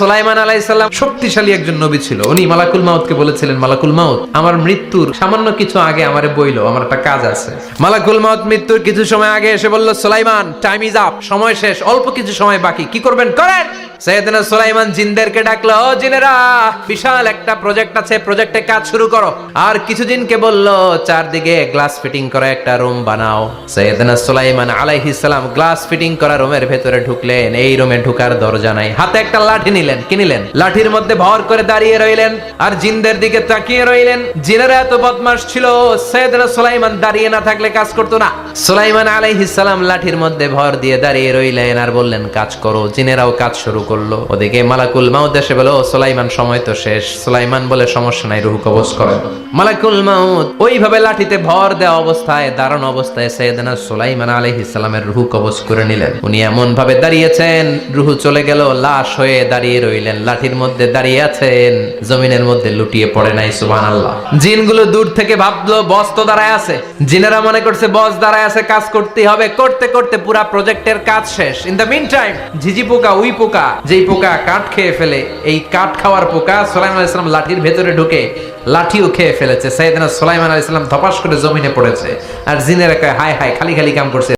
সুলাইমান আলাইহিস সালাম শক্তিশালী একজন নবী ছিল। উনি মালাকুল মাউতকে বলেছিলেন, মালাকুল মাউত, আমার মৃত্যুর সামান্য কিছু আগে আমারে বইলো, আমার একটা কাজ আছে। মালাকুল মাউত মৃত্যুর কিছু সময় আগে এসে বলল, সুলাইমান, টাইম ইজ আপ, সময় শেষ, অল্প কিছু সময় বাকি, কি করবেন করেন। সাইয়েদনা সুলাইমান জিনদেরকে ডাকলো, ও জিনেরা, বিশাল একটা প্রজেক্ট আছে, প্রজেক্টে কাজ শুরু করো। আর কিছু জিনকে বলল, চারদিকে গ্লাস ফিটিং করা একটা রুম বানাও। সাইয়েদনা সুলাইমান আলাইহিস সালাম গ্লাস ফিটিং করা রুমের ভেতরে ঢুকলেন। এই রুমে ঢুকার দরজা নাই, হাতে একটা লাঠি নিলেন। কি নিলেন? লাঠির মধ্যে ভর করে দাঁড়িয়ে রইলেন আর জিনদের দিকে তাকিয়ে রইলেন। জিনেরা এত বদমাশ ছিল, সাইয়েদনা সুলাইমান দাঁড়িয়ে না থাকলে কাজ করতো না। সুলাইমান আলাইহিস সালাম লাঠির মধ্যে ভর দিয়ে দাঁড়িয়ে রইলেন আর বললেন, কাজ করো। জিনেরাও কাজ শুরু করলো। ওদিকে মালাকুল মাউত এসে বলে, ও সুলাইমান, সময় তো শেষ। সুলাইমান বলে, সমস্যা নাই, রূহ কবজ করেন। মালাকুল মাউত ওইভাবে লাঠিতে ভর দেওয়া অবস্থায়, দাঁড়ানো অবস্থায় সাইয়েদনা সুলাইমান আলাইহিস সালামের রূহ কবজ করে নিলেন। উনি এমন ভাবে দাঁড়িয়েছেন, রূহ চলে গেল, লাশ হয়ে দাঁড়িয়ে রইলেন। লাঠির মধ্যে দাঁড়িয়ে আছেন, জমিনের মধ্যে লুটিয়ে পড়ে নাই। সুবহানাল্লাহ। জিনগুলো দূর থেকে ভাবলো বস তো দাঁড়ায় আছে। জিনেরা মনে করছে বস দাঁড়ায় আছে, কাজ করতে হবে। করতে করতে পুরা প্রজেক্টের কাজ শেষ। ইন দ্য মিন টাইম ঝিঝি পোকা, উই পোকা, যেই পোকা কাঠ খেয়ে ফেলে, এই কাঠ খাওয়ার পোকা সুলাইমান আলাইহিস সালাম লাঠির ভেতরে ঢুকে লাঠিও খেয়ে ফেলেছে। সাইয়েদনা সুলাইমান আলাইহিস সালাম ধপাস করে জমিনে পড়েছে। আর জিনেরা কয়, হায় হায়, খালি খালি কাম করছে।